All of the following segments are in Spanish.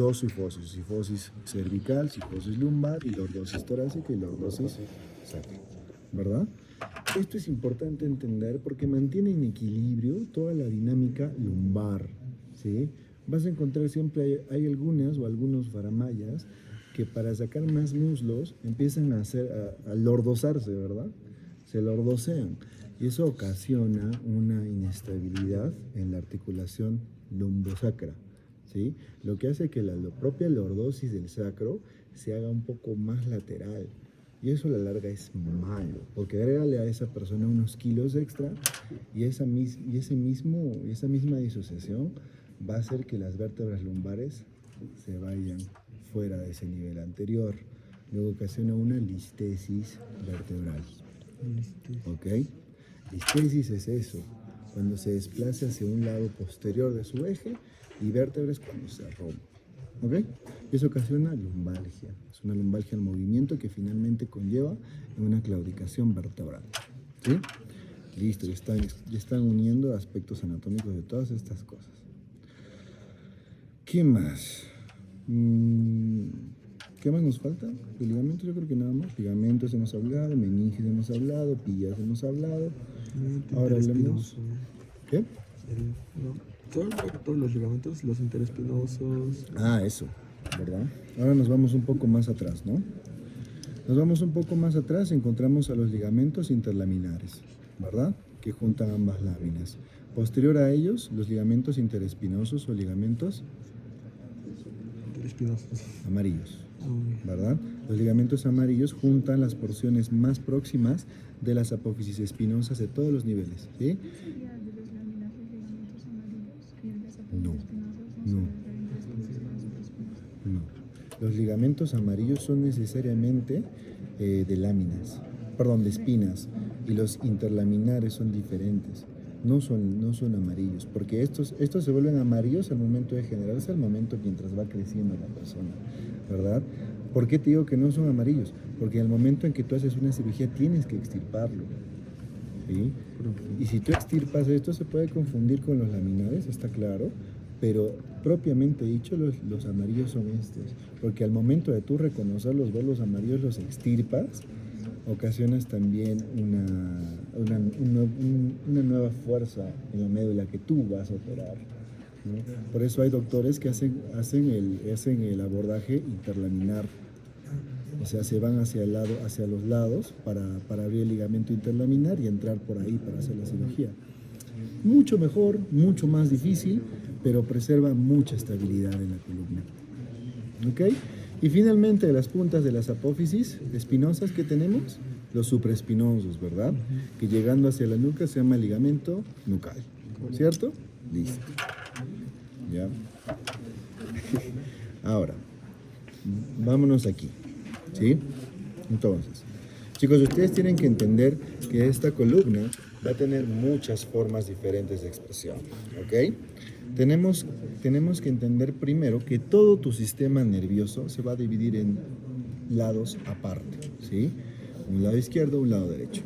dos sifosis cervical, sifosis lumbar y lordosis torácica y lordosis sacra, ¿verdad? Esto es importante entender porque mantiene en equilibrio toda la dinámica lumbar, ¿sí? Vas a encontrar siempre, hay algunas o algunos faramayas que para sacar más muslos empiezan a lordosarse, ¿verdad? Se lordosean y eso ocasiona una inestabilidad en la articulación lumbosacra, ¿sí? Lo que hace que la propia lordosis del sacro se haga un poco más lateral. Y eso a la larga es malo, porque agrégale a esa persona unos kilos extra y esa misma disociación va a hacer que las vértebras lumbares se vayan fuera de ese nivel anterior. Luego ocasiona una listesis vertebral. ¿Ok? Listesis es eso, cuando se desplaza hacia un lado posterior de su eje, y vértebra es cuando se rompe. ¿Ok? Y eso ocasiona lumbalgia. Es una lumbalgia en movimiento que finalmente conlleva una claudicación vertebral. ¿Sí? Listo, ya están uniendo aspectos anatómicos de todas estas cosas. ¿Qué más? ¿Qué más nos falta? De ligamentos yo creo que nada más. Ligamentos hemos hablado, meninges hemos hablado, pillas hemos hablado. Ahora hablemos... ¿Qué? Todos los ligamentos, los interespinosos. Ah, eso, ¿verdad? Ahora nos vamos un poco más atrás, ¿no? Nos vamos un poco más atrás y encontramos a los ligamentos interlaminares, ¿verdad? Que juntan ambas láminas. Posterior a ellos, los ligamentos interespinosos o ligamentos Interespinosos. amarillos, ¿verdad? Los ligamentos amarillos juntan las porciones más próximas de las apófisis espinosas de todos los niveles, ¿sí? No. Los ligamentos amarillos son necesariamente de láminas, perdón, de espinas, y los interlaminares son diferentes. No son amarillos, porque estos se vuelven amarillos al momento de generarse, al momento mientras va creciendo la persona, ¿verdad? ¿Por qué te digo que no son amarillos? Porque al momento en que tú haces una cirugía tienes que extirparlo, ¿sí? Y si tú extirpas esto se puede confundir con los laminares, está claro, pero propiamente dicho los amarillos son estos, porque al momento de tú reconocerlos, ver los amarillos, los extirpas, ocasionas también una nueva fuerza en la médula que tú vas a operar, ¿no? Por eso hay doctores que hacen el abordaje interlaminar, o sea, se van hacia los lados para abrir el ligamento interlaminar y entrar por ahí para hacer la cirugía. Mucho mejor, mucho más difícil, pero preserva mucha estabilidad en la columna. ¿Ok? Y finalmente, de las puntas de las apófisis espinosas que tenemos, los supraespinosos, ¿verdad? Que llegando hacia la nuca se llama ligamento nucal, ¿cierto? Listo. ¿Ya? Ahora, vámonos aquí, ¿sí? Entonces, chicos, ustedes tienen que entender que esta columna va a tener muchas formas diferentes de expresión, ¿ok? Tenemos que entender primero que todo tu sistema nervioso se va a dividir en lados aparte, ¿sí? Un lado izquierdo, un lado derecho,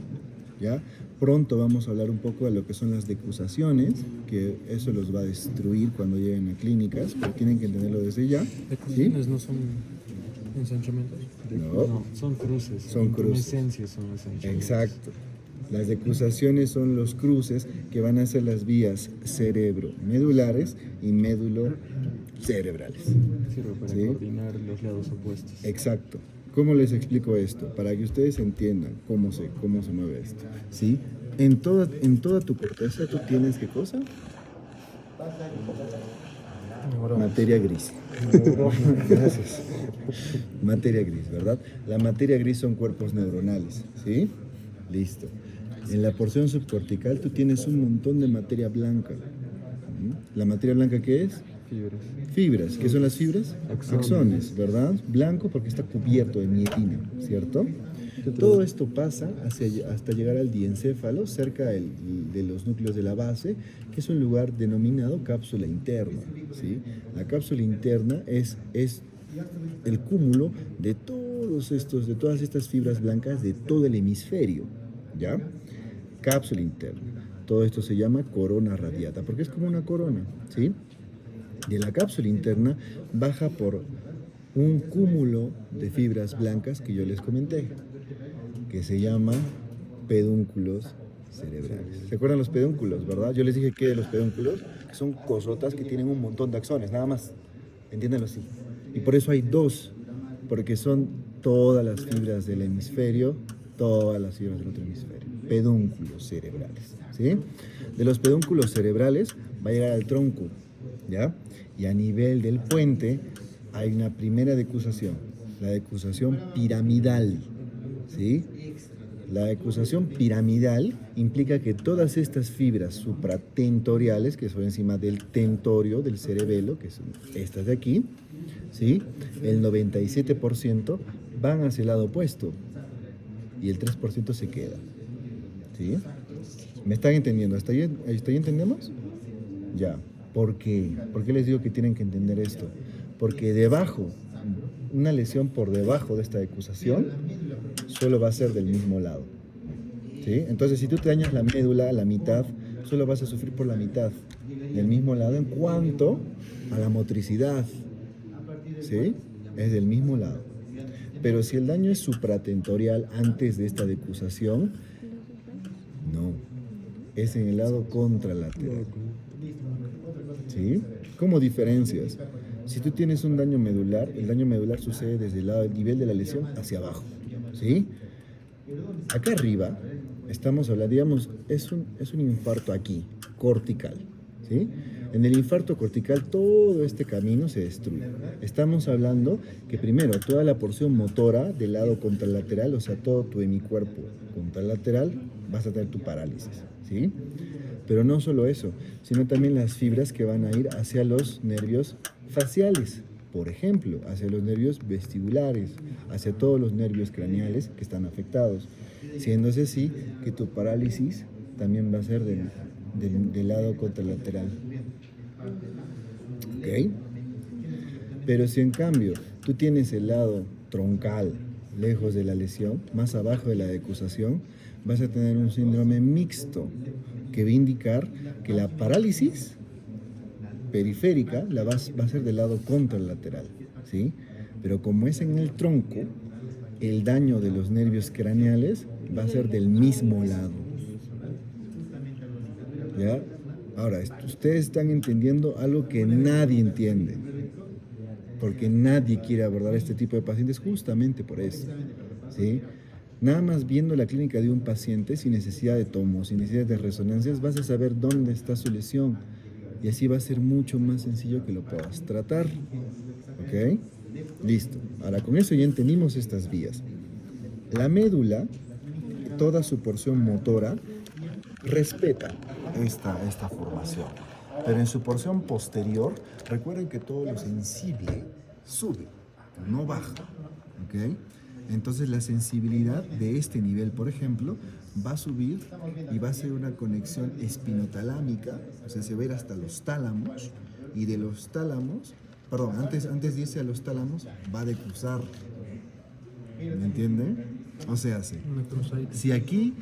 ¿ya? Pronto vamos a hablar un poco de lo que son las decusaciones, que eso los va a destruir cuando lleguen a clínicas, pero tienen que entenderlo desde ya. Decusaciones, ¿sí? No son ensanchamientos. No, son cruces. Son cruces. En esencia son ensanchamientos. Exacto. Las decusaciones son los cruces que van a ser las vías cerebro-medulares y médulo-cerebrales. Sirve para coordinar los lados opuestos. Exacto. ¿Cómo les explico esto? Para que ustedes entiendan cómo se mueve esto, ¿sí? En toda tu corteza tú tienes, ¿qué cosa? Materia gris. Gracias. Materia gris, ¿verdad? La materia gris son cuerpos neuronales, ¿sí? Listo. En la porción subcortical tú tienes un montón de materia blanca. ¿La materia blanca qué es? Fibras. ¿Qué son las fibras? Axones, ¿verdad? Blanco porque está cubierto de mielina, ¿cierto? Todo esto pasa hasta llegar al diencéfalo, cerca de los núcleos de la base, que es un lugar denominado cápsula interna, ¿sí? La cápsula interna es el cúmulo de todas estas fibras blancas de todo el hemisferio, ¿ya? Cápsula interna. Todo esto se llama corona radiata, porque es como una corona, ¿sí? de la cápsula interna baja por un cúmulo de fibras blancas que yo les comenté, que se llaman pedúnculos cerebrales. ¿Se acuerdan los pedúnculos, verdad? Yo les dije que los pedúnculos son cosotas que tienen un montón de axones, nada más. Entiéndanlo así. Y por eso hay dos, porque son todas las fibras del hemisferio, todas las fibras del otro hemisferio. Pedúnculos cerebrales, ¿sí? De los pedúnculos cerebrales va a llegar al tronco, ¿ya? Y a nivel del puente hay una primera decusación, la decusación piramidal, ¿sí? La decusación piramidal implica que todas estas fibras supratentoriales, que son encima del tentorio, del cerebelo, que son estas de aquí, ¿sí? El 97% van hacia el lado opuesto y el 3% se queda, ¿sí? ¿Me están entendiendo? ¿Hasta ahí entendemos? Ya. ¿Por qué? ¿Por qué les digo que tienen que entender esto? Porque debajo, una lesión por debajo de esta decusación, solo va a ser del mismo lado, ¿sí? Entonces, si tú te dañas la médula a la mitad, solo vas a sufrir por la mitad, del mismo lado en cuanto a la motricidad, ¿sí? Es del mismo lado. Pero si el daño es supratentorial antes de esta decusación, no, es en el lado contralateral, ¿sí? ¿Cómo diferencias? Si tú tienes un daño medular, el daño medular sucede desde el lado del nivel de la lesión hacia abajo, ¿sí? Acá arriba estamos hablando, digamos, es un infarto aquí, cortical, ¿sí? En el infarto cortical todo este camino se destruye. Estamos hablando que primero toda la porción motora del lado contralateral, o sea, todo tu hemicuerpo contralateral, vas a tener tu parálisis, ¿sí? Pero no solo eso, sino también las fibras que van a ir hacia los nervios faciales, por ejemplo, hacia los nervios vestibulares, hacia todos los nervios craneales que están afectados, siéndose así que tu parálisis también va a ser del lado contralateral. ¿Ok? Pero si en cambio tú tienes el lado troncal lejos de la lesión, más abajo de la decusación, vas a tener un síndrome mixto que va a indicar que la parálisis periférica va a ser del lado contralateral, ¿sí? Pero como es en el tronco, el daño de los nervios craneales va a ser del mismo lado, ¿ya? Ahora, ustedes están entendiendo algo que nadie entiende, porque nadie quiere abordar este tipo de pacientes justamente por eso, ¿sí? Nada más viendo la clínica de un paciente sin necesidad de tomos, sin necesidad de resonancias, vas a saber dónde está su lesión y así va a ser mucho más sencillo que lo puedas tratar, ¿ok? Listo. Ahora, con eso ya entendimos estas vías. La médula, toda su porción motora, respeta esta formación. Pero en su porción posterior, recuerden que todo lo sensible sube, no baja, ¿ok? Entonces la sensibilidad de este nivel, por ejemplo, va a subir y va a ser una conexión espinotalámica, o sea, se va a ir hasta los tálamos, y de los tálamos, perdón, antes de irse a los tálamos, va a decruzar. ¿Me entienden? O sea, si aquí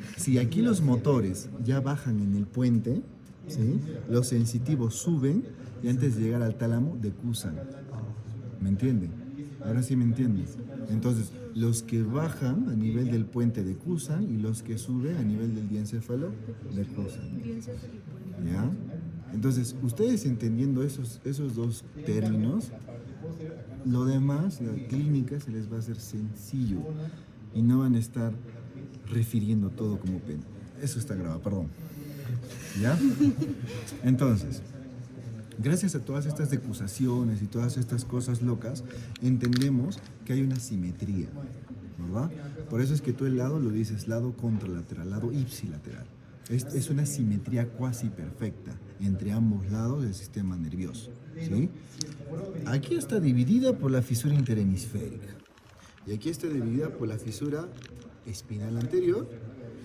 los motores ya bajan en el puente, ¿sí? Los sensitivos suben y antes de llegar al tálamo decruzan. ¿Me entienden? Ahora sí me entienden. Entonces, los que bajan a nivel del puente decruzan y los que suben a nivel del diencéfalo decruzan. ¿Ya? Entonces, ustedes entendiendo esos dos términos, lo demás, la clínica, se les va a hacer sencillo y no van a estar refiriendo todo como pena. Eso está grabado, perdón. ¿Ya? Entonces, gracias a todas estas decusaciones y todas estas cosas locas, entendemos que hay una simetría, ¿verdad? Por eso es que tú el lado lo dices lado contralateral, lado ipsilateral. Es una simetría cuasi perfecta entre ambos lados del sistema nervioso, ¿sí? Aquí está dividida por la fisura interhemisférica y aquí está dividida por la fisura espinal anterior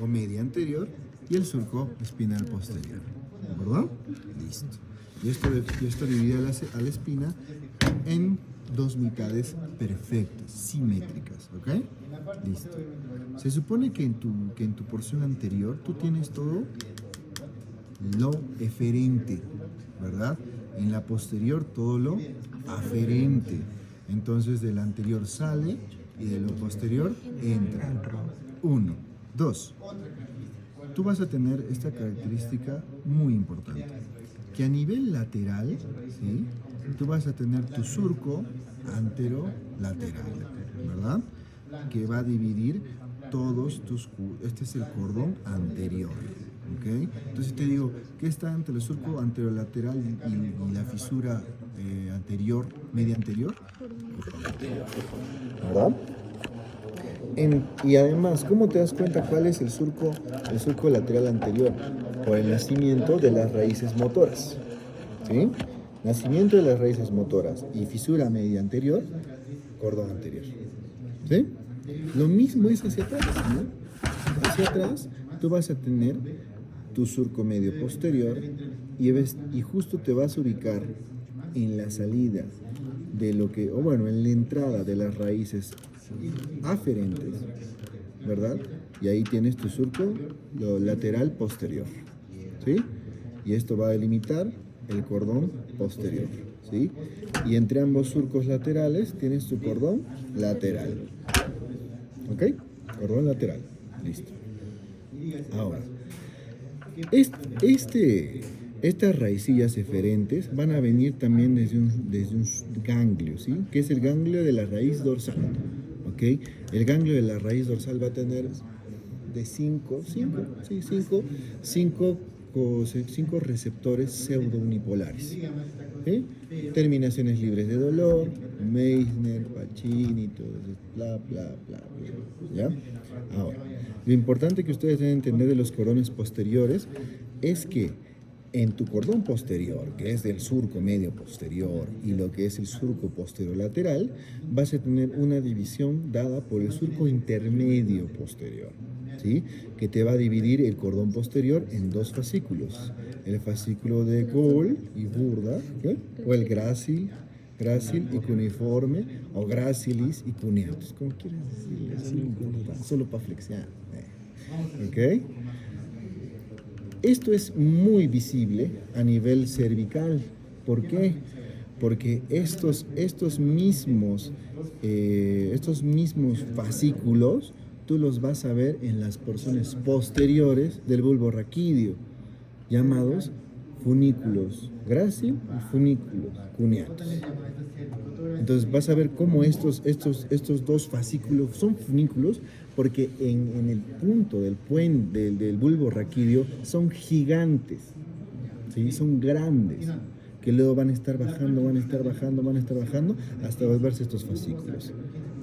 o media anterior y el surco espinal posterior, ¿verdad? Listo. Y esto divide a la espina en dos mitades perfectas, simétricas, ¿ok? Listo. Se supone que en tu porción anterior tú tienes todo lo eferente, ¿verdad? En la posterior todo lo aferente. Entonces del anterior sale y de lo posterior entra. 1, 2. Tú vas a tener esta característica muy importante, que a nivel lateral, ¿sí?, tú vas a tener tu surco anterolateral, ¿verdad? Que va a dividir todos tus... Este es el cordón anterior, ¿ok? Entonces te digo, ¿qué está entre el surco anterolateral y la fisura anterior, media anterior? ¿Verdad? Y además, ¿cómo te das cuenta cuál es el surco lateral anterior? Por el nacimiento de las raíces motoras, ¿sí? Nacimiento de las raíces motoras y fisura media anterior, cordón anterior, ¿sí? Lo mismo es hacia atrás, ¿no? Hacia atrás tú vas a tener tu surco medio posterior y justo te vas a ubicar en la salida de lo que, o bueno, en la entrada de las raíces aferentes, ¿verdad? Y ahí tienes tu surco lateral posterior, ¿sí? Y esto va a delimitar el cordón posterior, ¿sí? Y entre ambos surcos laterales tienes tu cordón lateral, ¿ok? Cordón lateral, listo. Ahora, estas raicillas eferentes van a venir también desde un ganglio, ¿sí? Que es el ganglio de la raíz dorsal, ¿ok? El ganglio de la raíz dorsal va a tener de 5 receptores pseudounipolares, ¿sí? Terminaciones libres de dolor, Meissner, Pacini, todo eso, bla, bla, bla, bla, ¿ya? Ahora, lo importante que ustedes deben entender de los cordones posteriores es que en tu cordón posterior, que es del surco medio posterior, y lo que es el surco posterolateral, vas a tener una división dada por el surco intermedio posterior, ¿sí? Que te va a dividir el cordón posterior en dos fascículos, el fascículo de Gall y Burda, ¿okay?, o el grácil y cuneiforme, o gracilis y cuneatus, como quieres decirle, solo para flexionar, ¿ok? Esto es muy visible a nivel cervical. ¿Por qué? Porque estos mismos fascículos tú los vas a ver en las porciones posteriores del bulbo raquídeo, llamados funículos grácil y funículos cuneatus. Entonces vas a ver cómo estos dos fascículos son funículos porque en el punto del puente del bulbo raquídeo son gigantes, ¿sí? Son grandes, que luego van a estar bajando hasta volverse estos fascículos,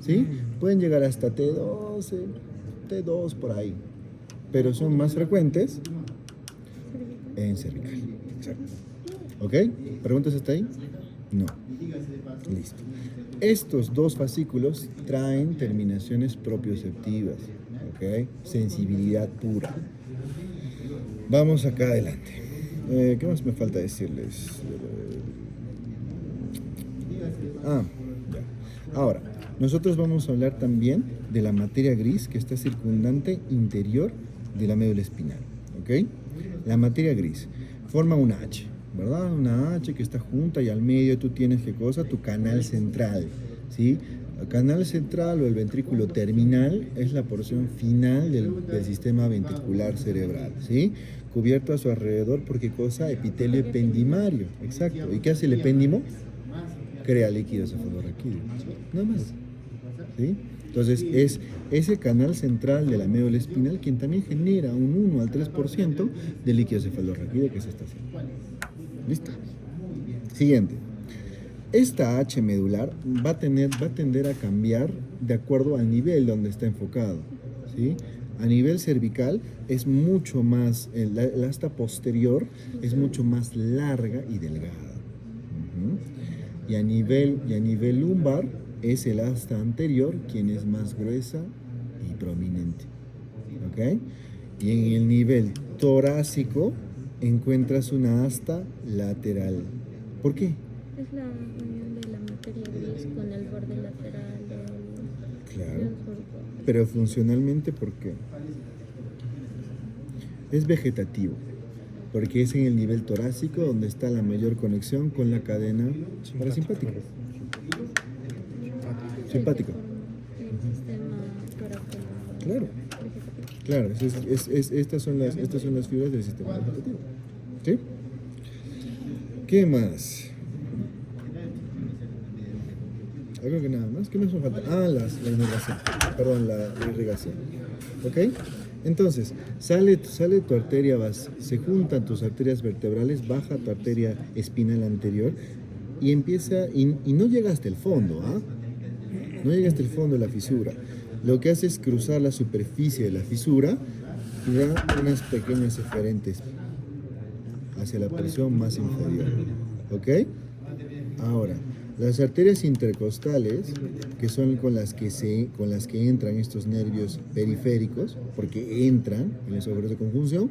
¿sí? Pueden llegar hasta T2 por ahí, pero son más frecuentes en cervical. Exacto. ¿Ok? ¿Preguntas hasta ahí? No. Listo. Estos dos fascículos traen terminaciones propioceptivas, ¿ok? Sensibilidad pura. Vamos acá adelante. ¿Qué más me falta decirles? Ya. Ahora, nosotros vamos a hablar también de la materia gris que está circundante interior de la médula espinal, ¿ok? La materia gris forma una H, ¿verdad? Una H que está junta y al medio tú tienes, ¿qué cosa? Tu canal central, ¿sí? El canal central o el ventrículo terminal es la porción final del sistema ventricular cerebral, ¿sí? Cubierto a su alrededor por, ¿qué cosa? Epitelio ependimario, exacto. ¿Y qué hace el epéndimo? Crea líquido cefalorraquídeo, nada más, ¿sí? Entonces es ese canal central de la médula espinal quien también genera un 1 al 3% de líquido cefalorraquídeo que se está haciendo. ¿Listo? Siguiente. Esta H medular va a tender a cambiar de acuerdo al nivel donde está enfocado, ¿sí? A nivel cervical es mucho más, la asta posterior es mucho más larga y delgada. Y a nivel lumbar es el asta anterior quien es más gruesa y prominente, ¿ok? Y en el nivel torácico encuentras una asta lateral. ¿Por qué? Es la unión de la materia gris con el borde lateral del surco. Pero funcionalmente, ¿por qué? Es vegetativo. porque es en el nivel torácico donde está la mayor conexión con la cadena parasimpática. Simpático. El sistema torácico. Claro, claro, estas son las fibras del sistema vegetativo. ¿Sí? ¿Qué más? Creo que nada más. ¿Qué más nos falta? La irrigación. Perdón, la irrigación. ¿Ok? Entonces, sale tu arteria, se juntan tus arterias vertebrales, baja tu arteria espinal anterior y empieza, y no llega hasta el fondo, ¿ah? No llega hasta el fondo de la fisura. Lo que hace es cruzar la superficie de la fisura y da unas pequeñas eferentes hacia la porción más inferior. ¿Ok? Ahora, las arterias intercostales, que son con las que entran estos nervios periféricos, porque entran en los agujeros de conjunción,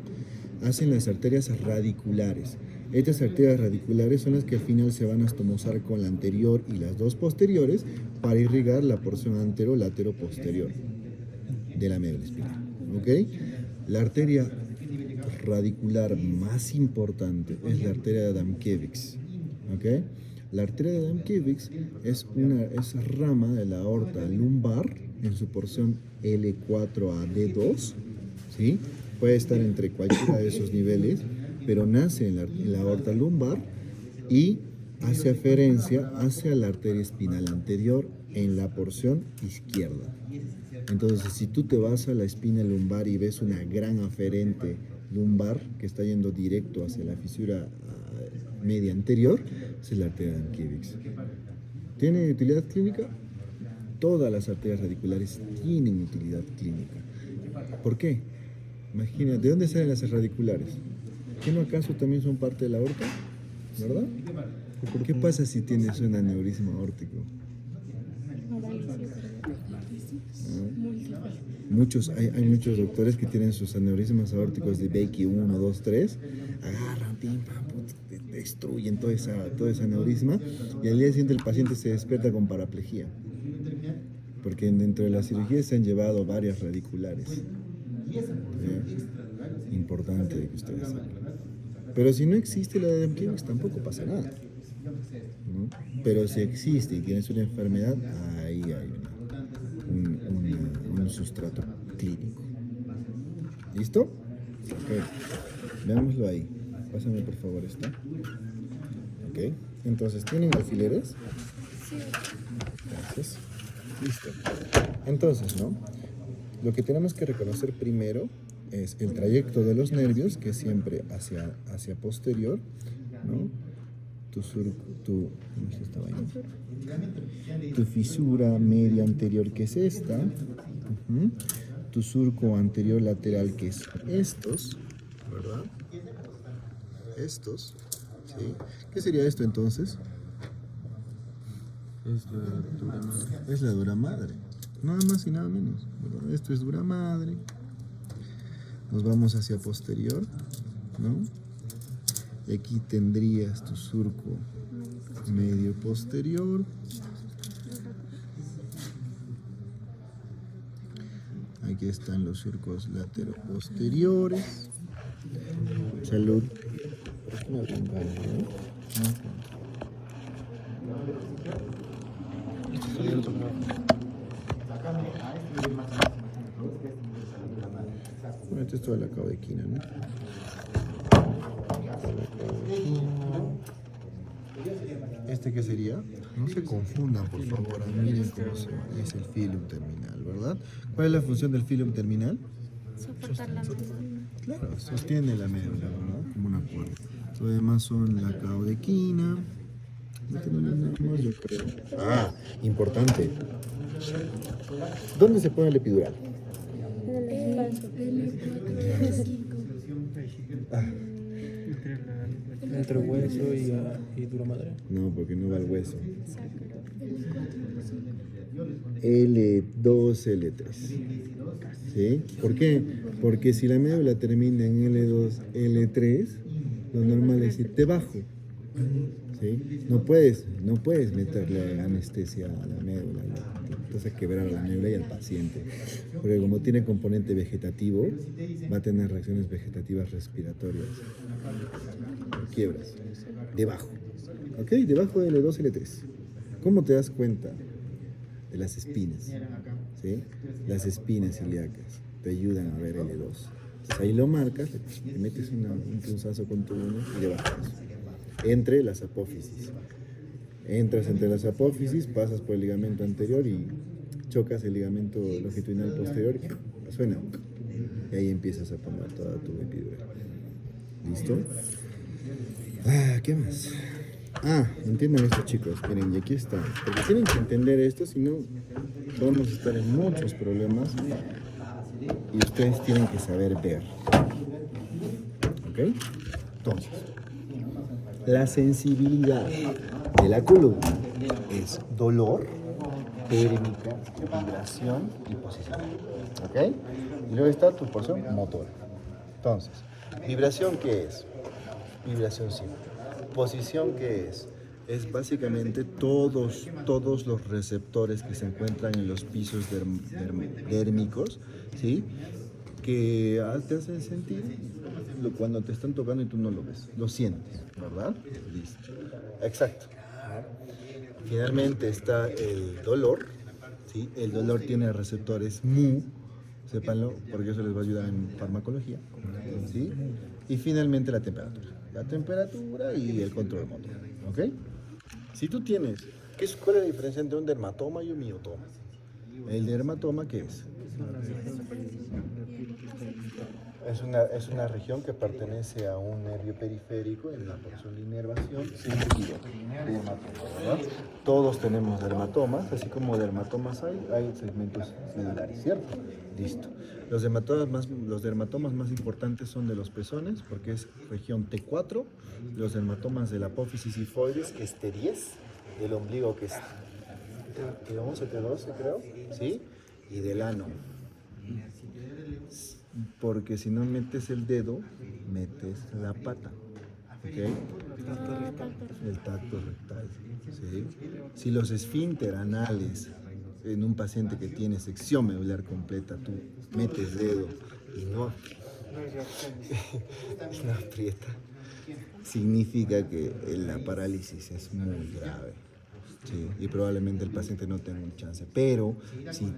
hacen las arterias radiculares. Estas arterias radiculares son las que al final se van a estomosar con la anterior y las dos posteriores para irrigar la porción antero-látero-posterior de la médula espinal. ¿Ok? La arteria radicular más importante es la arteria de Adamkiewicz. ¿Ok? La arteria de Adamkiewicz es rama de la aorta lumbar en su porción L4 a D2, ¿sí? Puede estar entre cualquiera de esos niveles, pero nace en la aorta lumbar y hace aferencia hacia la arteria espinal anterior en la porción izquierda. Entonces, si tú te vas a la espina lumbar y ves una gran aferente lumbar que está yendo directo hacia la fisura media anterior, es la arteria de Adamkiewicz. ¿Tiene utilidad clínica? Todas las arterias radiculares tienen utilidad clínica. ¿Por qué? Imagina, ¿de dónde salen las radiculares? ¿Qué no acaso también son parte de la aorta? ¿Verdad? ¿Qué pasa si tienes un aneurisma aórtico? Hay muchos doctores que tienen sus aneurismas aórticos de Becky 1, 2, 3, agarran, pim, pam, destruyen todo ese aneurisma y al día siguiente el paciente se despierta con paraplejía. Porque dentro de la cirugía se han llevado varias radiculares. Importante que ustedes sepan. Pero si no existe la de Adamkiewicz tampoco pasa nada, ¿no? Pero si existe y tienes una enfermedad, ahí hay un sustrato clínico. ¿Listo? Ok. Veámoslo ahí. Pásame por favor esta. Ok. Entonces, ¿tienen alfileres? Sí. Gracias. Listo. Entonces, ¿no? Lo que tenemos que reconocer primero es el trayecto de los nervios, que es siempre hacia posterior, ¿no? Tu fisura media anterior, que es esta, tu surco anterior lateral, que es estos, ¿verdad? Estos, ¿sí? ¿Qué sería esto entonces? Es la dura madre. Es la dura madre, nada más y nada menos, ¿verdad? Esto es dura madre. Nos vamos hacia posterior, ¿no? Y aquí tendrías tu surco medio posterior. Aquí están los surcos lateroposteriores. Salud. Esto es toda la caudequina, ¿no? ¿Este qué sería? No se confundan, por favor. Miren cómo es el filum terminal, ¿verdad? ¿Cuál es la función del filum terminal? Soportar la médula. Claro, sostiene la médula, ¿verdad? Como una cuerda. Lo demás son la caudequina. No tenemos nada más, yo creo. Importante. ¿Dónde se pone el epidural? Entre hueso y dura madre. No, porque no va al hueso. L2, L3. ¿Sí? ¿Por qué? Porque si la médula termina en L2, L3, lo normal es irte bajo. ¿Sí? No puedes meterle anestesia a la médula, vas a quebrar a la médula y al paciente. Porque como tiene componente vegetativo, va a tener reacciones vegetativas respiratorias. Lo quiebras. Debajo. ¿Ok? Debajo de L2, L3. ¿Cómo te das cuenta? De las espinas. ¿Sí? Las espinas ilíacas te ayudan a ver L2. Entonces ahí lo marcas, le metes un punzazo con tu uno y le bajas. Entre las apófisis. Entras entre las apófisis, pasas por el ligamento anterior y chocas el ligamento longitudinal posterior y suena. Y ahí empiezas a poner toda tu epidural. ¿Listo? ¿Qué más? Entiendan esto, chicos. Miren, y aquí está. Porque tienen que entender esto, si no vamos a estar en muchos problemas y ustedes tienen que saber ver. ¿Ok? Entonces, la sensibilidad de la columna es dolor, térmica, vibración y posición. ¿Ok? Y luego está tu porción motora. Entonces, ¿vibración qué es? Vibración simple. ¿Posición qué es? Es básicamente todos los receptores que se encuentran en los pisos dérmicos, ¿sí? Que te hacen sentir cuando te están tocando y tú no lo ves, lo sientes, ¿verdad? Listo. Exacto. Finalmente está el dolor, ¿sí? El dolor tiene receptores mu, sépanlo, porque eso les va a ayudar en farmacología, ¿sí? Y finalmente la temperatura y el control motor, ¿ok? Si tú tienes, ¿cuál es la diferencia entre un dermatoma y un miotoma? ¿El dermatoma qué es? Es una región que pertenece a un nervio periférico en la porción de inervación sentido. ¿Verdad? Todos tenemos dermatomas, así como dermatomas hay segmentos medulares, ¿cierto? Listo. Los dermatomas más importantes son de los pezones, porque es región T4, los dermatomas de la apófisis sifoides, que es T10, del ombligo, que es T11, T12, creo, ¿sí? Y del ano. Porque si no metes el dedo, metes la pata, ¿ok? El tacto rectal, ¿sí? Si los esfínter anales en un paciente que tiene sección medular completa, tú metes dedo y no aprieta, significa que la parálisis es muy grave, ¿sí? Y probablemente el paciente no tenga un chance, pero si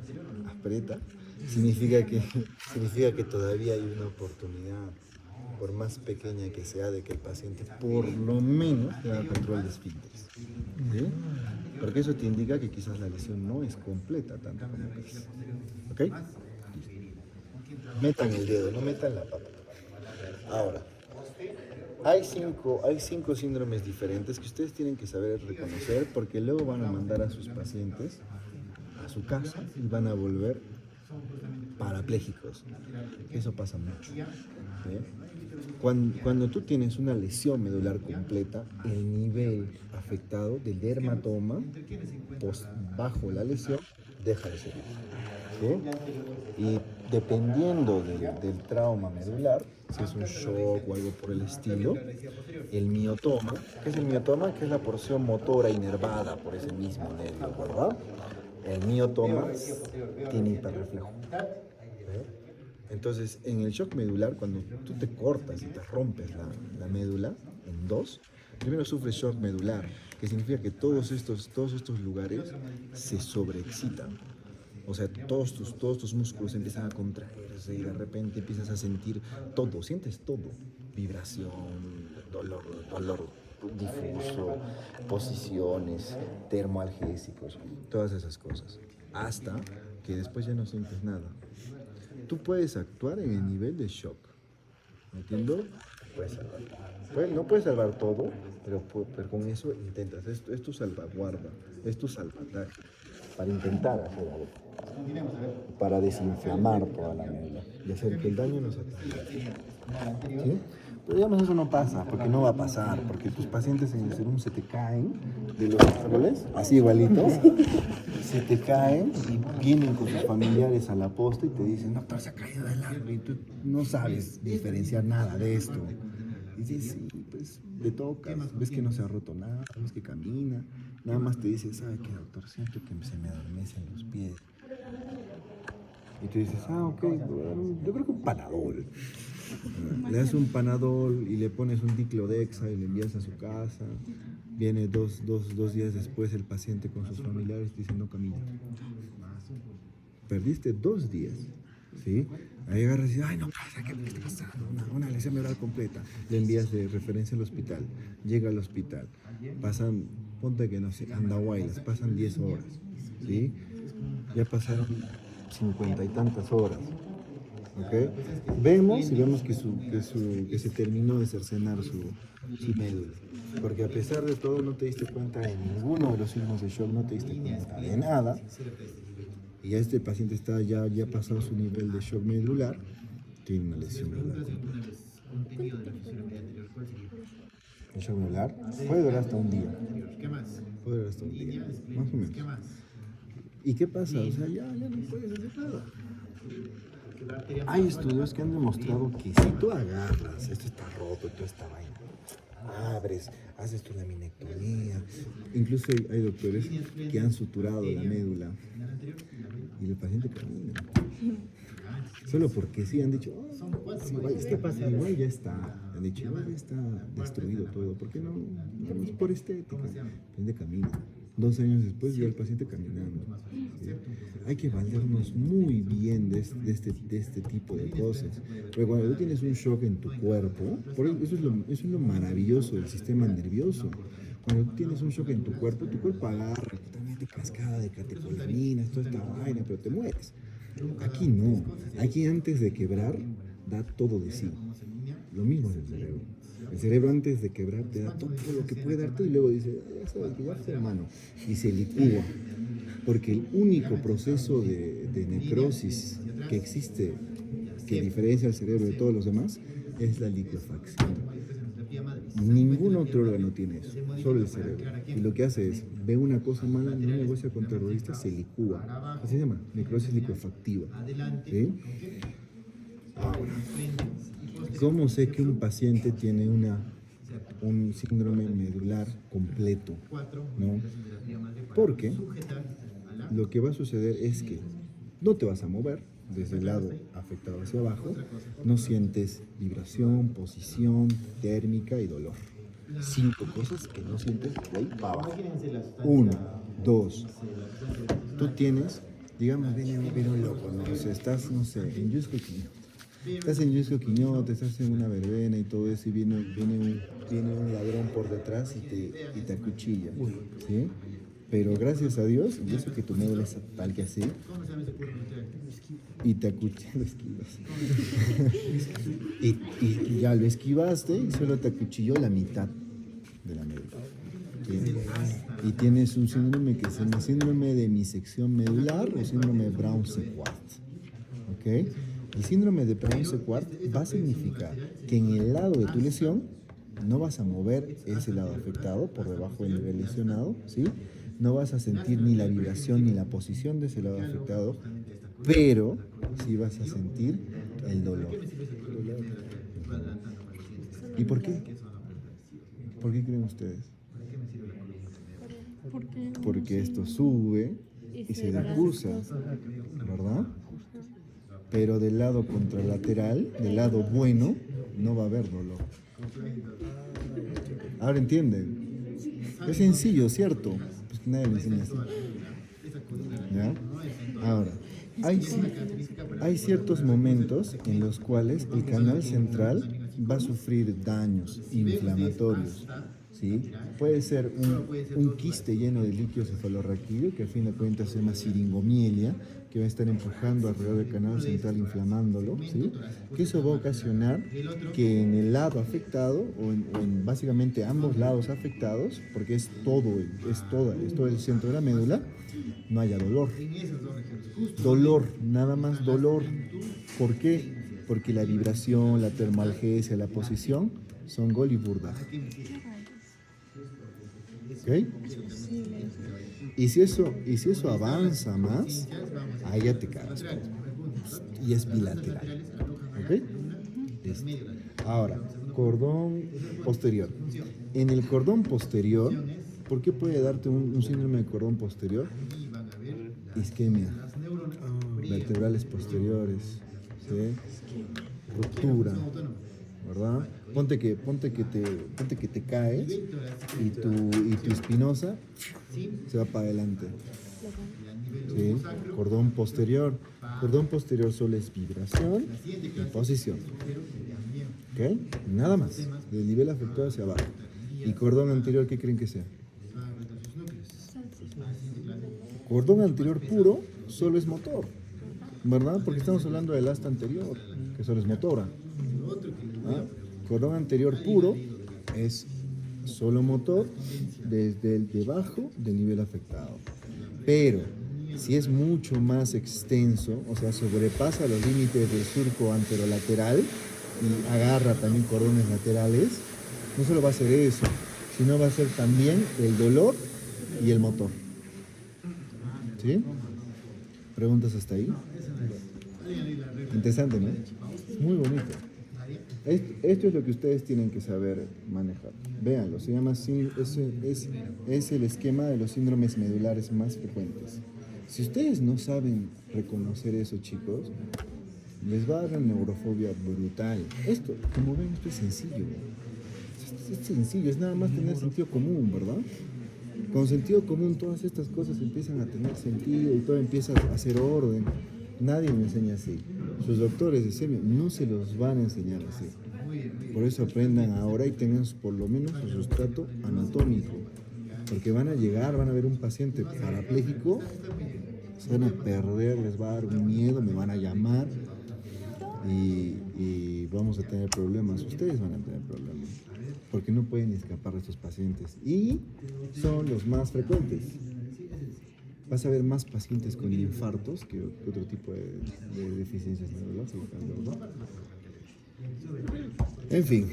aprieta, significa que todavía hay una oportunidad, por más pequeña que sea, de que el paciente por lo menos tenga control de esfínteres, ¿sí? Porque eso te indica que quizás la lesión no es completa tanto como crees. ¿Ok? Metan el dedo, no metan la pata. Ahora, hay cinco síndromes diferentes que ustedes tienen que saber reconocer, porque luego van a mandar a sus pacientes a su casa y van a volver parapléjicos. Eso pasa mucho, ¿sí? Cuando tú tienes una lesión medular completa, el nivel afectado del dermatoma bajo la lesión deja de ser, ¿sí? Y dependiendo del trauma medular, si es un shock o algo por el estilo, el miotoma, ¿qué es el miotoma? Que es la porción motora inervada por ese mismo nervio, ¿verdad? El miotoma tiene hiperreflejo. Entonces, en el shock medular, cuando tú te cortas y te rompes la médula en dos, primero sufres shock medular, que significa que todos estos lugares se sobreexcitan. O sea, todos tus músculos empiezan a contraerse y de repente empiezas a sentir todo, sientes todo. Vibración, dolor difuso, posiciones, termoalgésicos, todas esas cosas. Hasta que después ya no sientes nada. Tú puedes actuar en el nivel de shock, ¿me entiendo? Puedes salvar. No puedes salvar todo, pero con eso intentas. Es tu salvaguarda, es tu salvataje para intentar hacer algo, para desinflamar toda la médula y hacer que el daño no se acabe. ¿Sí? Pero digamos, eso no pasa, porque no va a pasar, porque tus pacientes en el serum se te caen de los árboles, así igualitos, se te caen y vienen con sus familiares a la posta y te dicen, doctor, se ha caído del árbol y tú no sabes diferenciar nada de esto. Y dices, sí, pues le tocas, ves que no se ha roto nada, ves que camina, nada más te dice, ¿sabe qué, doctor? Siento que se me adormecen los pies. Y tú dices, ok, bueno, yo creo que un Panadol. Le das un Panadol y le pones un Diclodexa y le envías a su casa. Viene dos días después el paciente con sus familiares y dice, no camina. Perdiste 2 días, ¿sí? Ahí agarras y dices, ay, no pasa, ¿qué está pasando? Una lesión neural completa. Le envías de referencia al hospital. Llega al hospital. Pasan, ponte que no sé, Andahuaylas, pasan 10 horas, ¿sí? Ya pasaron 50 y tantas horas. ¿Okay? Vemos que se terminó de cercenar su médula. Porque a pesar de todo no te diste cuenta de ninguno de los signos de shock, no te diste cuenta de nada. Y ya este paciente está ya pasado su nivel de shock medular, tiene una lesión medular. El shock medular puede durar hasta un día. Puede durar hasta un día, más o menos. ¿Y qué pasa? O sea, ya no puedes hacer nada. Hay estudios que han demostrado que si tú agarras, esto está roto, toda esta vaina, abres, haces tu laminectomía, incluso hay doctores que han suturado la médula y el paciente camina. Solo porque sí han dicho, igual ya está, han dicho, igual ya está destruido todo, ¿por qué no? No es por estética, el paciente camina. 2 años después ya el paciente caminando. ¿Sí? Hay que valernos muy bien de este tipo de cosas. Porque cuando tú tienes un shock en tu cuerpo, eso es lo maravilloso del sistema nervioso. Cuando tú tienes un shock en tu cuerpo agarra, totalmente cascada de catecolaminas, toda esta vaina, pero te mueres. Aquí no. Aquí antes de quebrar, da todo de sí. Lo mismo es el cerebro. El cerebro antes de quebrar te da todo lo que puede darte y luego dice, ya sabes que ya fue, hermano, y se licúa. Porque el único proceso de necrosis que existe, que diferencia al cerebro de todos los demás, es la licuefacción. Ningún otro órgano tiene eso, solo el cerebro. Y lo que hace es, ve una cosa mala, no negocia con terroristas, se licúa. Así se llama, necrosis licuefactiva. ¿Sí? Ahora, ¿cómo sé que un paciente tiene un síndrome medular completo? ¿No? Porque lo que va a suceder es que no te vas a mover desde el lado afectado hacia abajo, no sientes vibración, posición, térmica y dolor. 5 cosas que no sientes de ahí para abajo. 1, 2. Tú tienes, digamos, viene un loco, ¿no? O sea, estás, no sé, en Yusco Quiñote. Estás en Yusco Quiñote, estás en una verbena y todo eso, y viene un ladrón por detrás y te acuchilla, ¿sí? Pero gracias a Dios, y eso que tu médula es tal que así, y te acuchilla, lo esquivas. y ya lo esquivaste y solo te acuchilló la mitad de la médula. ¿Sí? Y tienes un síndrome que se llama síndrome de hemisección medular o síndrome de Brown-Séquard. ¿Ok? El síndrome de Brown-Séquard va a significar que en el lado de tu lesión no vas a mover ese lado afectado por debajo del nivel lesionado, ¿sí? No vas a sentir ni la vibración ni la posición de ese lado afectado, pero sí vas a sentir el dolor. ¿Y por qué? ¿Por qué creen ustedes? Porque esto sube y se difusa, ¿verdad? Pero del lado contralateral, del lado bueno, no va a haber dolor. Ahora entienden. Es sencillo, ¿cierto? Pues que nadie le enseña así. ¿Ya? Ahora, hay ciertos momentos en los cuales el canal central va a sufrir daños inflamatorios. ¿Sí? Puede ser un quiste lleno de líquido cefalorraquídeo, que a fin de cuentas se llama siringomielia, que va a estar empujando alrededor del canal central, inflamándolo, ¿sí? Que eso va a ocasionar que en el lado afectado, o en básicamente ambos lados afectados, porque es todo el centro de la médula, no haya dolor. Dolor, nada más dolor. ¿Por qué? Porque la vibración, la termalgesia, la posición son gol y burda. ¿Ok? Y si eso avanza más, ahí ya te cagas. Y es bilateral. ¿Ok? Ahora, cordón posterior. En el cordón posterior ¿Por qué puede darte un síndrome de cordón posterior? Isquemia, vertebrales posteriores, ¿sí? Ruptura, ¿verdad? Ponte que te caes y tu espinosa se va para adelante. ¿Sí? Cordón posterior. Cordón posterior solo es vibración y posición. ¿Ok? Nada más. Del nivel afectado hacia abajo. ¿Y cordón anterior qué creen que sea? Cordón anterior puro solo es motor, ¿verdad? Porque estamos hablando del asta anterior, que solo es motora. ¿Ah? Cordón anterior puro es solo motor desde el debajo del nivel afectado. Pero si es mucho más extenso, o sea, sobrepasa los límites del surco anterolateral y agarra también cordones laterales, no solo va a ser eso, sino va a ser también el dolor y el motor. ¿Sí? ¿Preguntas hasta ahí? Interesante, ¿no? Muy bonito. Esto es lo que ustedes tienen que saber manejar. Véanlo, se llama, es el esquema de los síndromes medulares más frecuentes. Si ustedes no saben reconocer eso, chicos, les va a dar una neurofobia brutal. Esto, como ven, esto es sencillo. Es sencillo, es nada más tener sentido común, ¿verdad? Con sentido común todas estas cosas empiezan a tener sentido y todo empieza a hacer orden. Nadie me enseña así. Sus doctores de semio no se los van a enseñar así. Por eso aprendan ahora y tengan por lo menos su sustrato anatómico. Porque van a llegar, van a ver un paciente parapléjico, se van a perder, les va a dar un miedo, me van a llamar y vamos a tener problemas. Ustedes van a tener problemas. Porque no pueden escapar de estos pacientes. Y son los más frecuentes. Vas a ver más pacientes con infartos que otro tipo de deficiencias neurológicas, ¿verdad? En fin,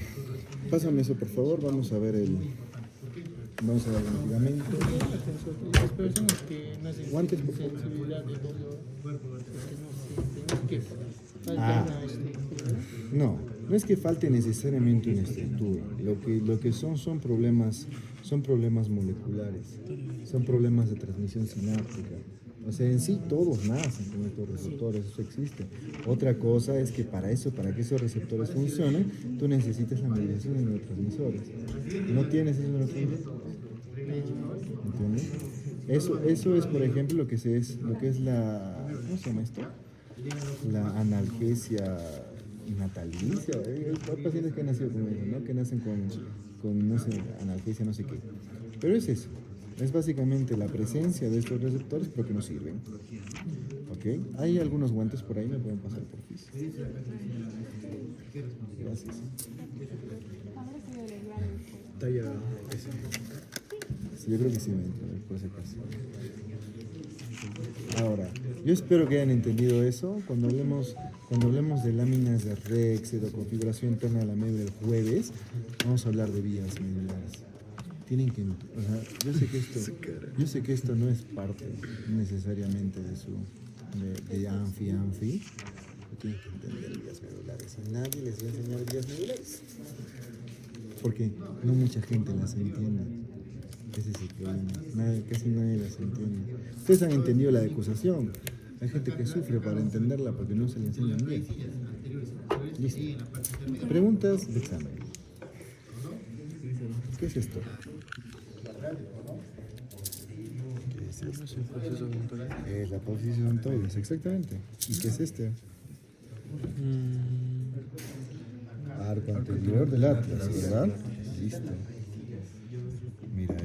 pásame eso por favor, vamos a ver el medicamento. Las personas que nacen Guantes, sin por favor. sensibilidad de dolor, que no sienten, que Ah. falta una estructura. No es que falte necesariamente una estructura. Lo que son problemas moleculares, son problemas de transmisión sináptica. O sea, en sí todos nacen con estos receptores, eso existe. Otra cosa es que para que esos receptores funcionen, tú necesitas la mediación de neurotransmisores. ¿No tienes esos neurotransmisores? ¿Entiendes? Eso es, por ejemplo, lo que es la, ¿cómo se llama esto? La analgesia natalicia. Hay pacientes que han nacido con eso, ¿no? Que nacen con no sé, analgesia, no sé qué. Pero es eso. Es básicamente la presencia de estos receptores, pero que no sirven. ¿Ok? Hay algunos guantes por ahí, me pueden pasar por fin. Gracias. Talla S. Sí, yo creo que sí me entra, por ese caso. Ahora, yo espero que hayan entendido eso. Cuando hablemos de láminas de Rexed o configuración interna de la médula el jueves, vamos a hablar de vías medulares. Tienen que, o sea, yo sé que esto no es parte necesariamente de ANFI, pero tienen que entender vías medulares. Y nadie les va a enseñar vías medulares. Porque no mucha gente las entiende. Ese es el problema. Casi nadie las entiende. Ustedes han entendido la decusación. Hay gente que sufre para entenderla porque no se le enseñan bien. Listo. Preguntas de examen. ¿Qué es esto? ¿Qué es esto? Es el proceso dental. Es la apófisis odontoides, exactamente. ¿Y qué es este? Arco anterior del atlas, ¿verdad? Listo. Mira,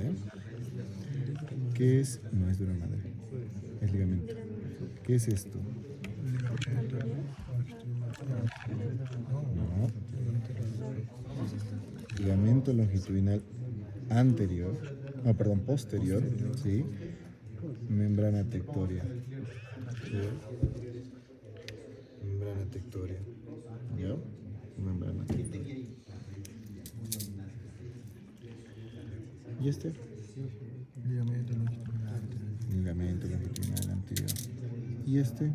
¿qué es? No es dura madre. Es ligamento. ¿Qué es esto? No. Ligamento longitudinal anterior, posterior, ¿sí? Membrana tectoria. ¿Sí? Membrana tectoria. ¿Ya? Membrana tectoria. ¿Y este? Ligamento longitudinal anterior. Ligamento longitudinal anterior. ¿Y este?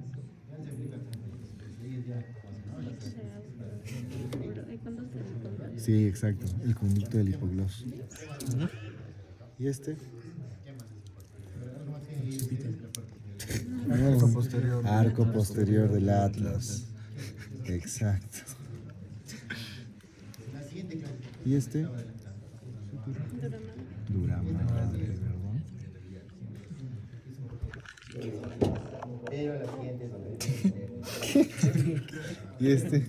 Sí, exacto. El conducto del hipogloss. ¿Y este? Arco posterior. Arco posterior del Atlas. Exacto. ¿Y este? Dura madre, ¿verdad? ¿Y este?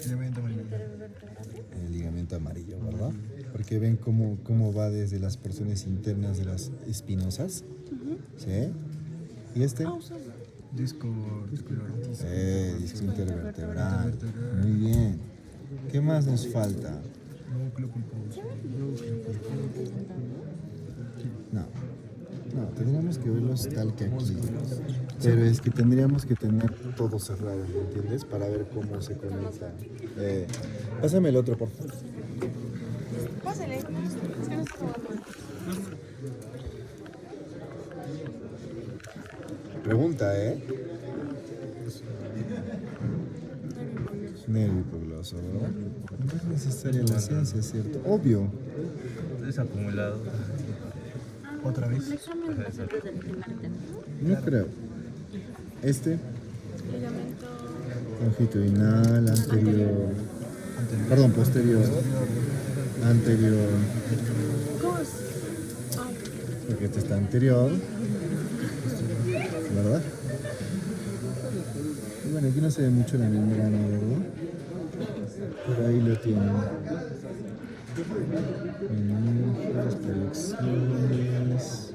Ligamento amarillo. El ligamento amarillo, ¿verdad? Porque ven cómo va desde las porciones internas de las espinosas. ¿Sí? ¿Y este? Disco Disco intervertebral. Muy bien. ¿Qué más nos falta? núcleo pulposo. No, tendríamos que verlos tal que aquí. Pero es que tendríamos que tener todo cerrado, ¿me entiendes? Para ver cómo se conecta. Pásame el otro, por favor. Pásale. Es que no está jugando. Pregunta, Nervio hipogloso, ¿verdad? No es necesaria la ciencia, ¿cierto? Obvio. Es acumulado. Otra vez. El examen va a ser desde el primer tema. No creo. Este, Ligamento longitudinal, anterior. Perdón, posterior. Anterior. cos. Porque este está anterior. ¿Verdad? Y bueno, aquí no se ve mucho la membrana, ¿verdad? Pero ahí lo tienen. Meninges, proyecciones.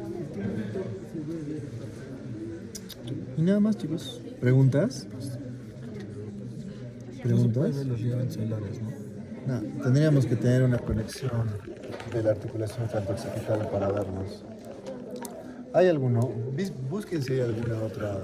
Y nada más, chicos. ¿Preguntas? ¿Preguntas? Ver los ligamentos celulares, ¿no? No, tendríamos que tener una conexión de la articulación frontooccipital para verlos. ¿Hay alguno? Busquen si hay alguna otra